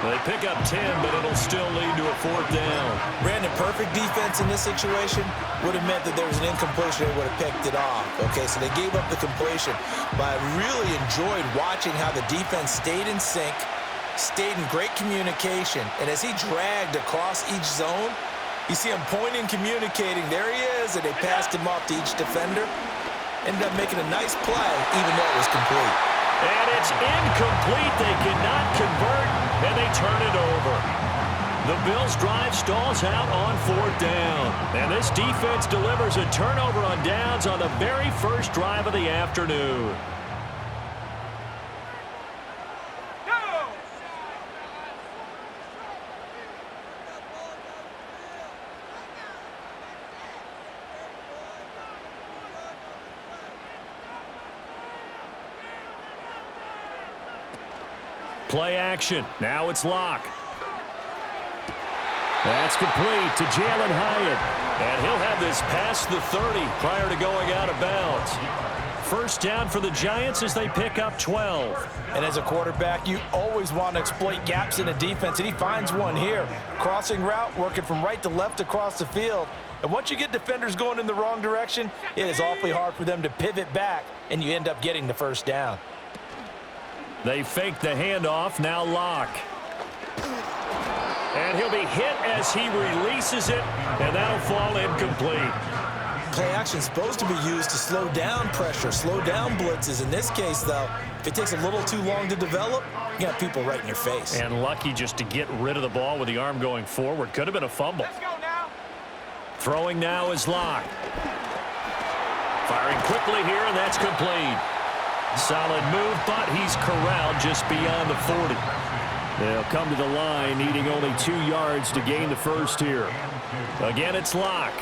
They pick up 10, but it'll still lead to a 4th down. Brandon, perfect defense in this situation would have meant that there was an incompletion. They would have picked it off. Okay, so they gave up the completion. But I really enjoyed watching how the defense stayed in sync, stayed in great communication. And as he dragged across each zone, you see him pointing, communicating. There he is, and they passed him off to each defender. Ended up making a nice play, even though it was complete. And it's incomplete. They cannot convert, and they turn it over. The Bills' drive stalls out on 4th down. And this defense delivers a turnover on downs on the very first drive of the afternoon. Play action. Now it's Locke. That's complete to Jalen Hyatt. And he'll have this past the 30 prior to going out of bounds. First down for the Giants as they pick up 12. And as a quarterback, you always want to exploit gaps in a defense, and he finds one here. Crossing route, working from right to left across the field. And once you get defenders going in the wrong direction, it is awfully hard for them to pivot back, and you end up getting the first down. They fake the handoff. Now Locke. And he'll be hit as he releases it, and that'll fall incomplete. Play action is supposed to be used to slow down pressure, slow down blitzes. In this case, though, if it takes a little too long to develop, you got people right in your face. And lucky just to get rid of the ball with the arm going forward. Could have been a fumble. Let's go now. Throwing now is Locke. Firing quickly here, and that's complete. Solid move, but he's corralled just beyond the 40. They'll come to the line, needing only 2 yards to gain the first here. Again, it's Locke.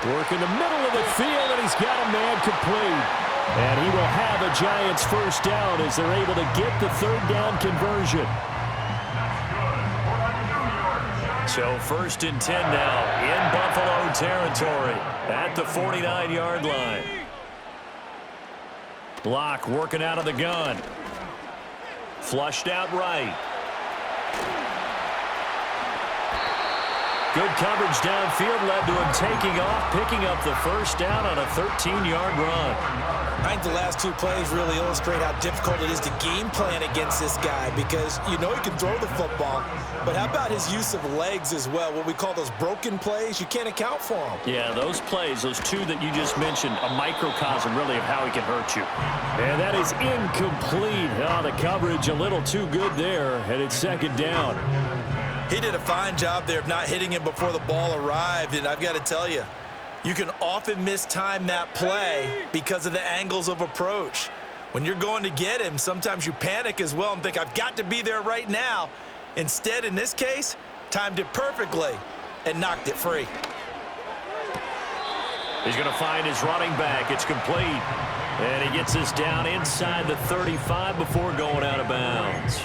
Work in the middle of the field, and he's got a man complete. And he will have a Giants first down as they're able to get the 3rd down conversion. So 1st and 10 now in Buffalo territory at the 49-yard line. Locke working out of the gun. Flushed out right. Good coverage downfield led to him taking off, picking up the first down on a 13-yard run. I think the last 2 plays really illustrate how difficult it is to game plan against this guy, because you know he can throw the football, but how about his use of legs as well? What we call those broken plays, you can't account for them. Yeah, those plays, those 2 that you just mentioned, a microcosm really of how he can hurt you. And that is incomplete. Oh, the coverage a little too good there, and it's 2nd down. He did a fine job there of not hitting him before the ball arrived, and I've got to tell you, you can often mistime that play because of the angles of approach. When you're going to get him, sometimes you panic as well and think, I've got to be there right now. Instead, in this case, timed it perfectly and knocked it free. He's going to find his running back. It's complete. And he gets this down inside the 35 before going out of bounds.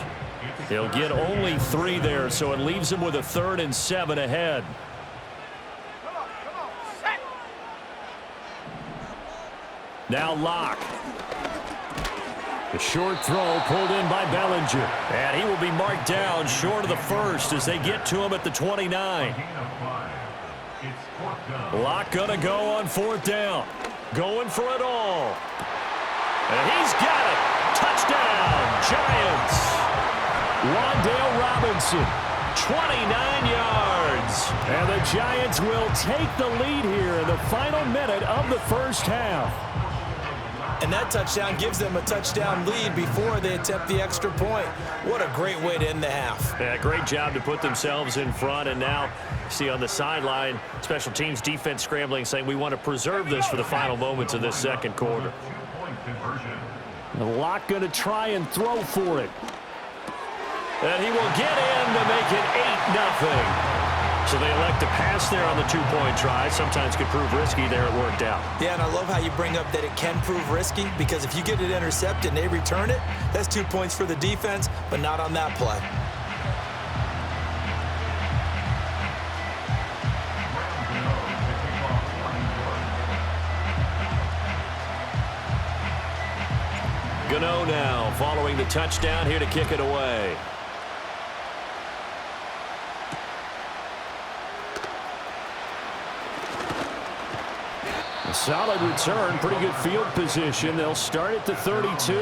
He'll get only 3 there, so it leaves him with a 3rd and 7 ahead. Now Locke. The short throw pulled in by Bellinger. And he will be marked down short of the first as they get to him at the 29. Locke gonna go on 4th down. Going for it all. And he's got it. Touchdown, Giants. Wan'Dale Robinson, 29 yards. And the Giants will take the lead here in the final minute of the first half. And that touchdown gives them a touchdown lead before they attempt the extra point. What a great way to end the half. Yeah, great job to put themselves in front. And now, see on the sideline, special teams defense scrambling, saying we want to preserve this for the final moments of this 2nd quarter. Locke going to try and throw for it. And he will get in to make it 8-0. So they elect to pass there on the 2-point try. Sometimes could prove risky. There it worked out. Yeah, and I love how you bring up that it can prove risky, because if you get it intercepted and they return it, that's 2 points for the defense, but not on that play. Gano now following the touchdown here to kick it away. A solid return, pretty good field position. They'll start at the 32.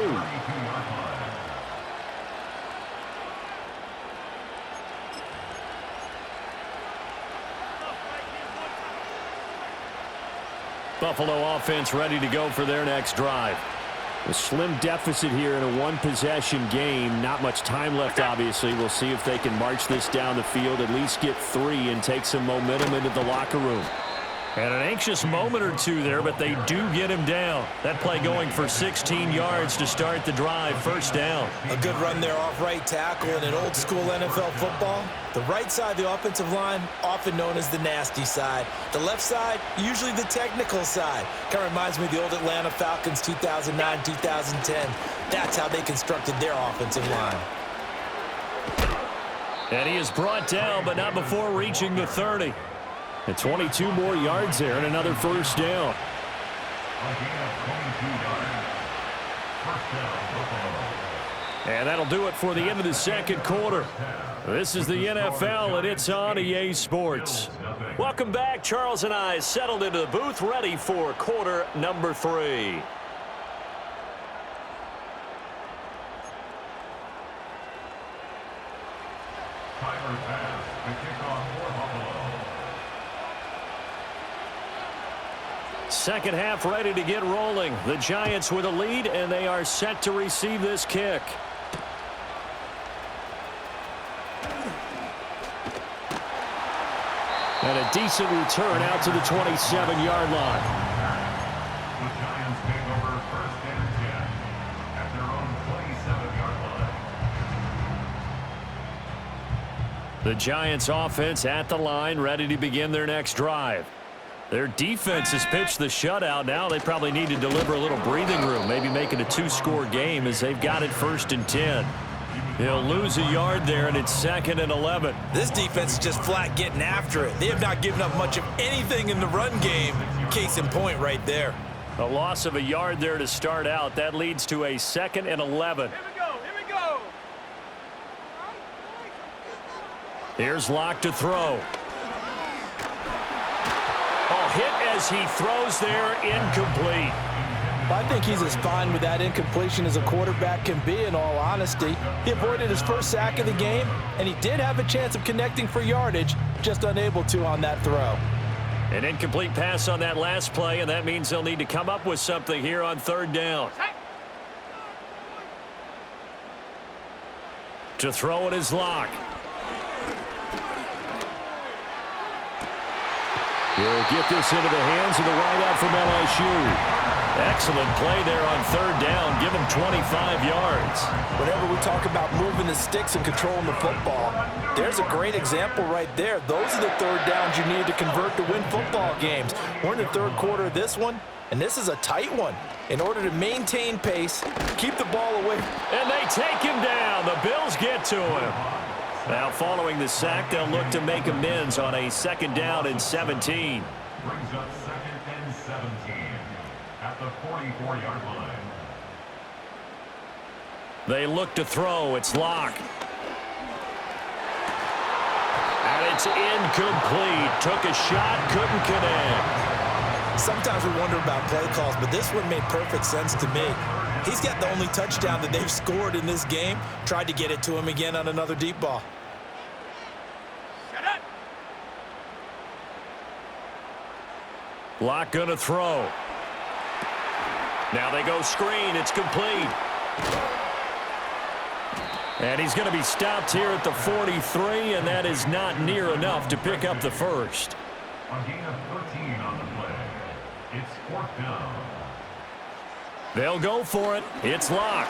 Buffalo offense ready to go for their next drive. A slim deficit here in a one-possession game. Not much time left, obviously. We'll see if they can march this down the field, at least get 3 and take some momentum into the locker room. And an anxious moment or two there, but they do get him down. That play going for 16 yards to start the drive, first down. A good run there off right tackle in an old-school NFL football. The right side of the offensive line, often known as the nasty side. The left side, usually the technical side. Kind of reminds me of the old Atlanta Falcons 2009, 2010. That's how they constructed their offensive line. And he is brought down, but not before reaching the 30. And 22 more yards there and another first down. And that'll do it for the end of the second quarter. This is the NFL, and it's on EA Sports. Welcome back. Charles and I settled into the booth, ready for quarter number 3. Second half ready to get rolling. The Giants with a lead, and they are set to receive this kick. And a decent return out to the 27-yard line. The Giants take over first and 10 at their own 27-yard line. The Giants offense at the line, ready to begin their next drive. Their defense has pitched the shutout. Now they probably need to deliver a little breathing room, maybe make it a 2-score game as they've got it first and 10. He'll lose a yard there, and it's second and 11. This defense is just flat getting after it. They have not given up much of anything in the run game. Case in point right there. A loss of a yard there to start out. That leads to a second and 11. Here we go, here we go. Here's Locke to throw. Oh, hit as he throws there, incomplete. I think he's as fine with that incompletion as a quarterback can be, in all honesty. He avoided his first sack of the game, and he did have a chance of connecting for yardage, just unable to on that throw. An incomplete pass on that last play, and that means they'll need to come up with something here on third down. To throw it is Locke. He'll get this into the hands of the wideout from LSU. Excellent play there on third down. Give him 25 yards. Whenever we talk about moving the sticks and controlling the football, there's a great example right there. Those are the third downs you need to convert to win football games. We're in the third quarter of this one, and this is a tight one. In order to maintain pace, keep the ball away. And they take him down. The Bills get to him. Now following the sack, they'll look to make amends on a second down and 17. Brings up second and 17 at the 44-yard line. They look to throw. It's Locke. And it's incomplete. Took a shot, couldn't connect. Sometimes we wonder about play calls, but this one made perfect sense to me. He's got the only touchdown that they've scored in this game. Tried to get it to him again on another deep ball. Locke gonna throw. Now they go screen. It's complete. And he's going to be stopped here at the 43, and that is not near enough to pick up the first. A gain of 13 on the play. It's fourth down. They'll go for it. It's Locke.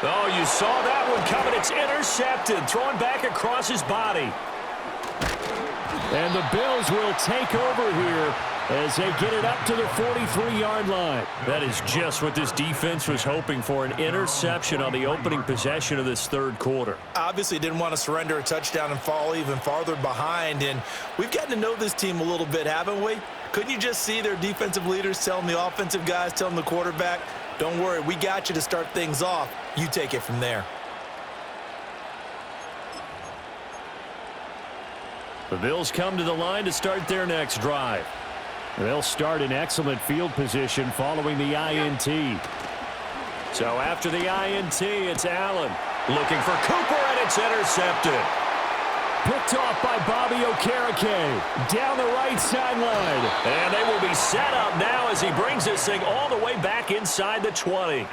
Oh, you saw that one coming. It's intercepted. Thrown back across his body. And the Bills will take over here as they get it up to the 43-yard line. That is just what this defense was hoping for, an interception on the opening possession of this third quarter. Obviously didn't want to surrender a touchdown and fall even farther behind, and we've gotten to know this team a little bit, haven't we? Couldn't you just see their defensive leaders telling the offensive guys, telling the quarterback, don't worry, we got you to start things off. You take it from there. The Bills come to the line to start their next drive. They'll start in excellent field position following the INT. So after the INT, it's Allen looking for Cooper, and it's intercepted. Picked off by Bobby Okereke down the right sideline. And they will be set up now as he brings this thing all the way back inside the 20.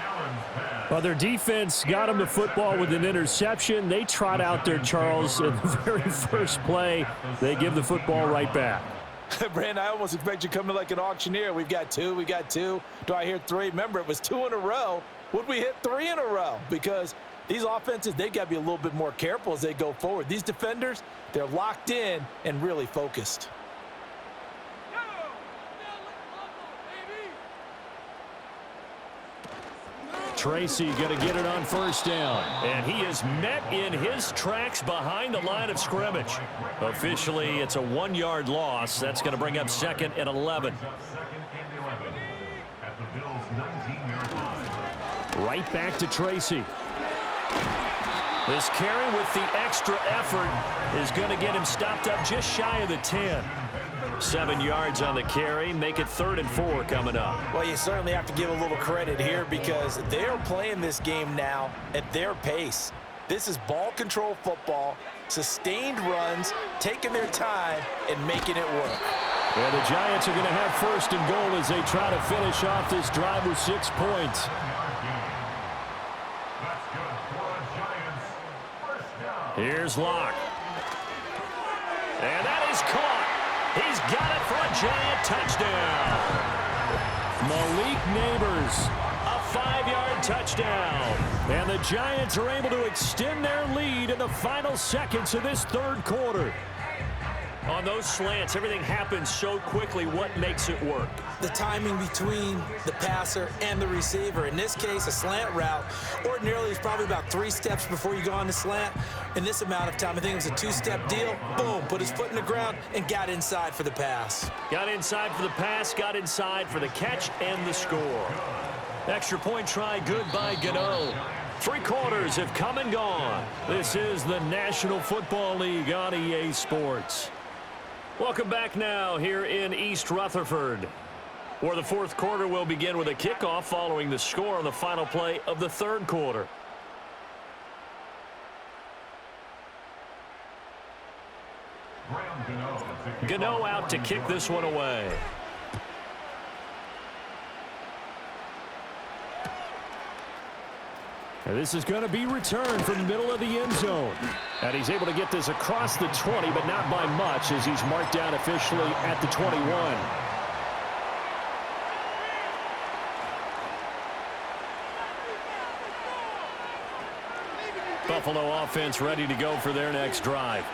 Well, their defense got him the football with an interception. They trot out there, Charles, in the very first play. They give the football right back. Brandon, I almost expect you coming like an auctioneer. We've got two. Do I hear three? Remember, it was 2 in a row. Would we hit 3 in a row? Because these offenses, they got to be a little bit more careful as they go forward. These defenders, they're locked in and really focused. Tracy going to get it on first down. And he is met in his tracks behind the line of scrimmage. Officially, it's a 1-yard loss. That's going to bring up 2nd and 11. Right back to Tracy. This carry with the extra effort is going to get him stopped up just shy of the 10. 7 yards on the carry. Make it 3rd and 4 coming up. Well, you certainly have to give a little credit here because they're playing this game now at their pace. This is ball control football, sustained runs, taking their time and making it work. Well, the Giants are going to have 1st and goal as they try to finish off this drive with 6 points. Here's Locke. And that is caught. He's got it for a Giant touchdown. Malik Neighbors, a 5-yard touchdown. And the Giants are able to extend their lead in the final seconds of this 3rd quarter. On those slants, everything happens so quickly. What makes it work? The timing between the passer and the receiver. In this case, a slant route. Ordinarily, it's probably about 3 steps before you go on the slant. In this amount of time, I think it was a 2-step deal. Boom, put his foot in the ground and got inside for the pass. Got inside for the pass, got inside for the catch and the score. Extra point try, good by Gano. 3 quarters have come and gone. This is the National Football League on EA Sports. Welcome back now here in East Rutherford, where the 4th quarter will begin with a kickoff following the score on the final play of the 3rd quarter. Gano out to kick this one away. And this is going to be returned from the middle of the end zone. And he's able to get this across the 20, but not by much as he's marked down officially at the 21. Buffalo offense ready to go for their next drive.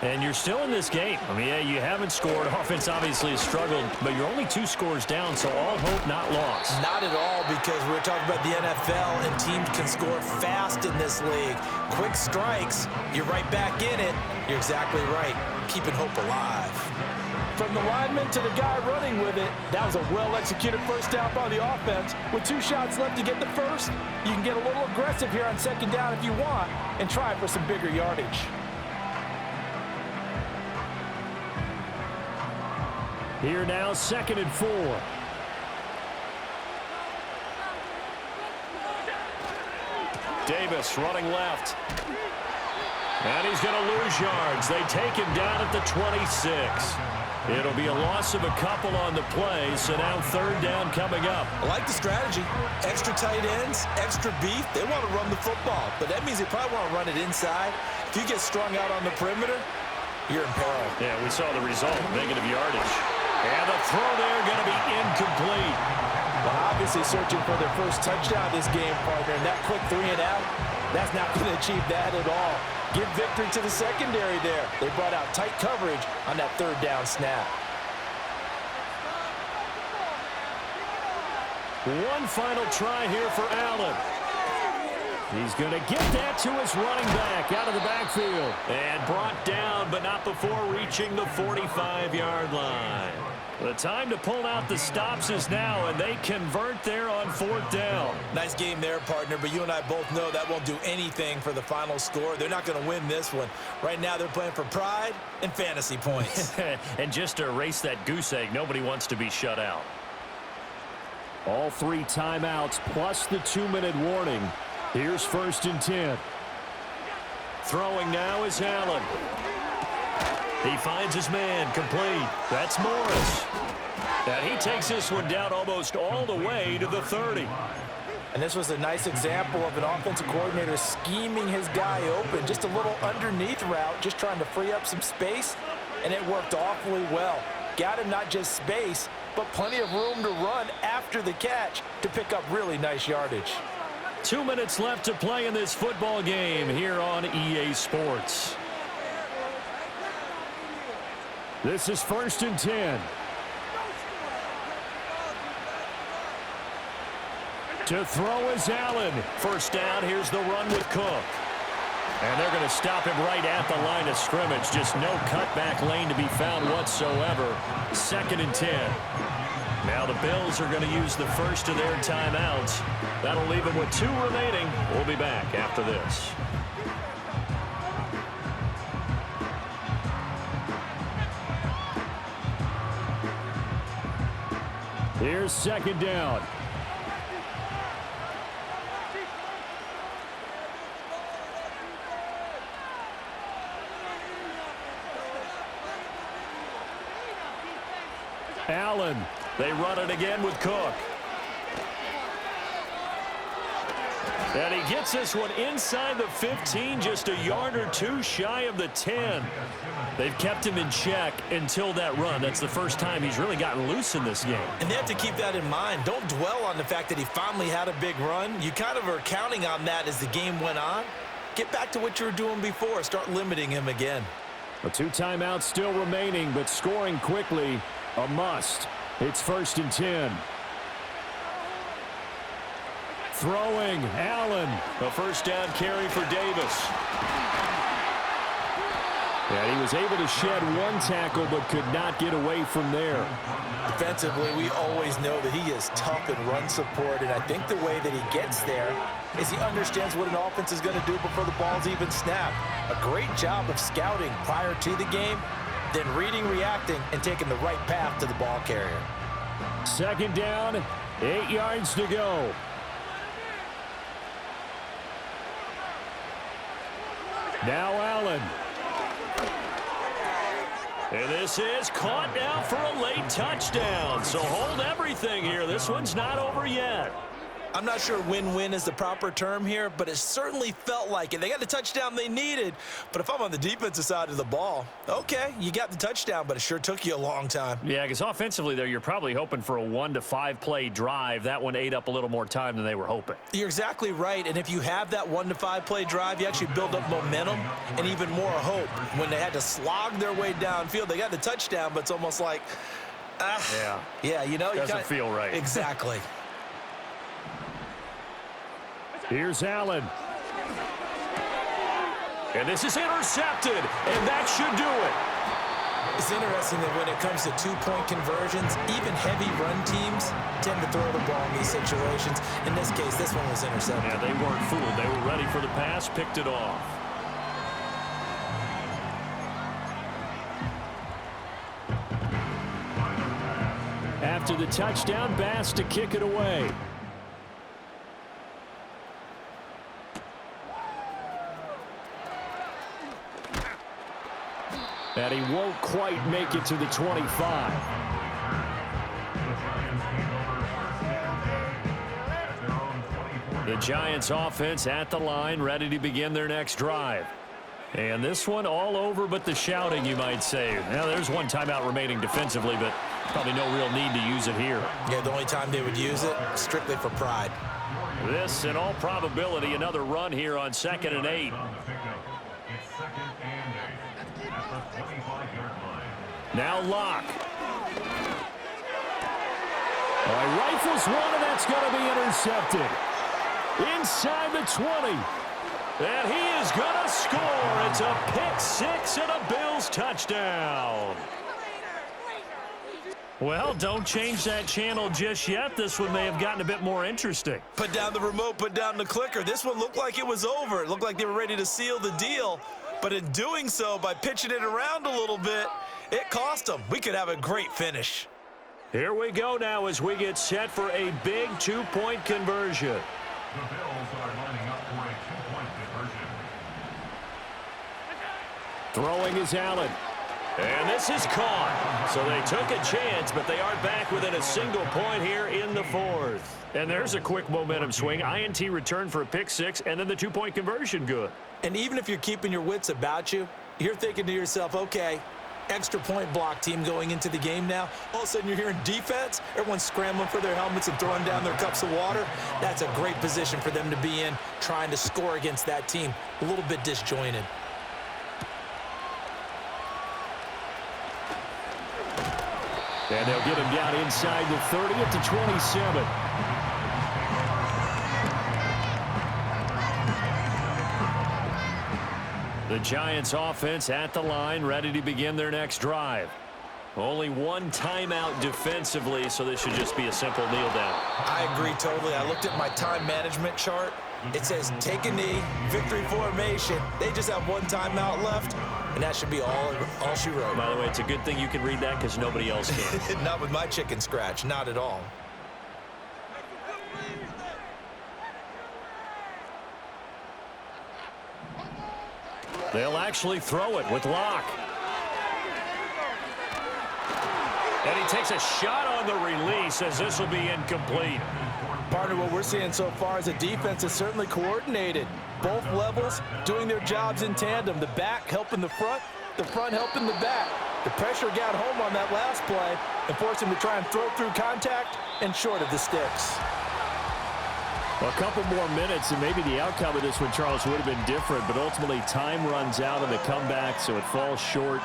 And you're still in this game. I mean, yeah, you haven't scored. Offense obviously has struggled, but you're only 2 scores down, so all hope not lost. Not at all, because we're talking about the NFL, and teams can score fast in this league. Quick strikes, you're right back in it. You're exactly right. Keeping hope alive. From the lineman to the guy running with it, that was a well-executed first down by the offense. With 2 shots left to get the first, you can get a little aggressive here on 2nd down if you want and try for some bigger yardage. Here now, 2nd and 4. Davis running left. And he's going to lose yards. They take him down at the 26. It'll be a loss of a couple on the play, so now 3rd down coming up. I like the strategy. Extra tight ends, extra beef. They want to run the football, but that means they probably want to run it inside. If you get strung out on the perimeter, you're in peril. Yeah, we saw the result, negative yardage. And the throw there going to be incomplete. Well, obviously searching for their first touchdown this game, partner, and that quick 3 and out, that's not going to achieve that at all. Give victory to the secondary there. They brought out tight coverage on that 3rd down snap. One final try here for Allen. He's going to get that to his running back out of the backfield. And brought down, but not before reaching the 45-yard line. The time to pull out the stops is now, and they convert there on 4th down. Nice game there, partner, but you and I both know that won't do anything for the final score. They're not going to win this one. Right now, they're playing for pride and fantasy points. And just to erase that goose egg, nobody wants to be shut out. All 3 timeouts plus the 2-minute warning. Here's 1st and 10. Throwing now is Allen. He finds his man, complete. That's Morris. And he takes this one down almost all the way to the 30. And this was a nice example of an offensive coordinator scheming his guy open. Just a little underneath route, just trying to free up some space, and it worked awfully well. Got him not just space, but plenty of room to run after the catch to pick up really nice yardage. 2 minutes left to play in this football game here on EA Sports. This is 1st and 10. To throw is Allen. 1st down, here's the run with Cook. And they're going to stop him right at the line of scrimmage. Just no cutback lane to be found whatsoever. 2nd and 10. Now the Bills are going to use the first of their timeouts. That'll leave them with 2 remaining. We'll be back after this. Here's 2nd down. Allen. They run it again with Cook. And he gets this one inside the 15, just a yard or 2 shy of the 10. They've kept him in check until that run. That's the first time he's really gotten loose in this game. And they have to keep that in mind. Don't dwell on the fact that he finally had a big run. You kind of are counting on that as the game went on. Get back to what you were doing before. Start limiting him again. The 2 timeouts still remaining, but scoring quickly, a must. It's 1st and 10. Throwing, Allen. A 1st down carry for Davis. And he was able to shed 1 tackle, but could not get away from there. Defensively, we always know that he is tough in run support, and I think the way that he gets there is he understands what an offense is going to do before the ball's even snapped. A great job of scouting prior to the game, then reading, reacting, and taking the right path to the ball carrier. 2nd down, 8 yards to go. Now Allen. And this is caught now for a late touchdown. So hold everything here. This one's not over yet. I'm not sure win-win is the proper term here, but it certainly felt like it. They got the touchdown they needed, but if I'm on the defensive side of the ball, okay, you got the touchdown, but it sure took you a long time. Yeah, because offensively there, you're probably hoping for a 1 to 5 play drive. That one ate up a little more time than they were hoping. You're exactly right, and if you have that 1 to 5 play drive, you actually build up momentum and even more hope. When they had to slog their way downfield, they got the touchdown, but it's almost like, yeah, you know, doesn't feel right. Exactly. Here's Allen. And this is intercepted, and that should do it. It's interesting that when it comes to 2-point conversions, even heavy run teams tend to throw the ball in these situations. In this case, this one was intercepted. Yeah, they weren't fooled. They were ready for the pass, picked it off. After the touchdown, Bass to kick it away. And he won't quite make it to the 25. The Giants offense at the line, ready to begin their next drive. And this one all over but the shouting, you might say. Now, there's 1 timeout remaining defensively, but probably no real need to use it here. Yeah, the only time they would use it, strictly for pride. This, in all probability, another run here on 2nd and 8. Now Locke. Rifles one, and that's going to be intercepted. Inside the 20. And he is going to score. It's a pick 6 and a Bills touchdown. Well, don't change that channel just yet. This one may have gotten a bit more interesting. Put down the remote, put down the clicker. This one looked like it was over. It looked like they were ready to seal the deal. But in doing so, by pitching it around a little bit, it cost them. We could have a great finish. Here we go now as we get set for a big two-point conversion. The Bills are lining up for a two-point conversion. Throwing is Allen. And this is caught. So they took a chance, but they are back within a single point here in the fourth. And there's a quick momentum swing. INT return for a pick six, and then the two-point conversion good. And even if you're keeping your wits about you, you're thinking to yourself, okay, extra point block team going into the game now. All of a sudden you're hearing defense. Everyone's scrambling for their helmets and throwing down their cups of water. That's a great position for them to be in, trying to score against that team. A little bit disjointed. And they'll get him down inside the 30 at the 27. The Giants offense at the line, ready to begin their next drive. Only one timeout defensively, so this should just be a simple kneel down. I agree totally. I looked at my time management chart. It says take a knee, victory formation. They just have one timeout left, and that should be all she wrote. By the way, it's a good thing you can read that because nobody else can. Not with my chicken scratch, not at all. They'll actually throw it with Locke. And he takes a shot on the release as this will be incomplete. Partner, what we're seeing so far is a defense is certainly coordinated. Both levels doing their jobs in tandem. The back helping the front helping the back. The pressure got home on that last play and forced him to try and throw through contact and short of the sticks. Well, a couple more minutes and maybe the outcome of this one, Charles, would have been different, but ultimately time runs out on the comeback, so it falls short,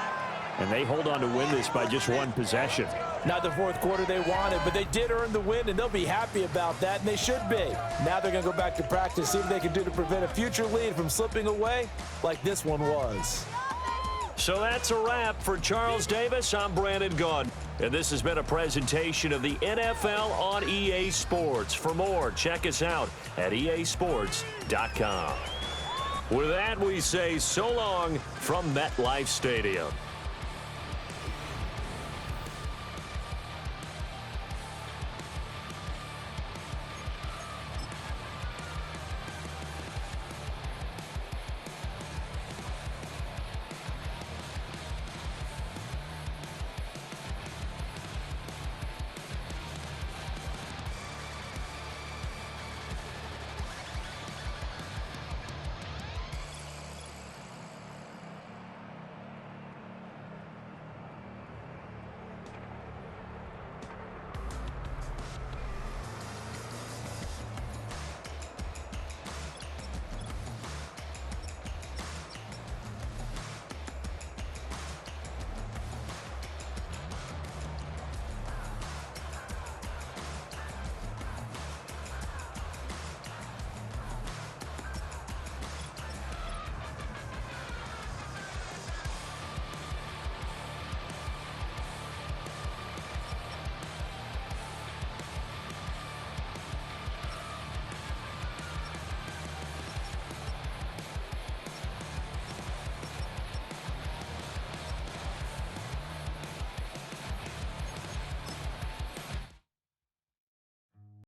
and they hold on to win this by just one possession. Not the fourth quarter they wanted, but they did earn the win, and they'll be happy about that, and they should be. Now they're going to go back to practice, see what they can do to prevent a future lead from slipping away like this one was. So that's a wrap for Charles Davis. I'm Brandon Gaudin, and this has been a presentation of the NFL on EA Sports. For more, check us out at easports.com. With that, we say so long from MetLife Stadium.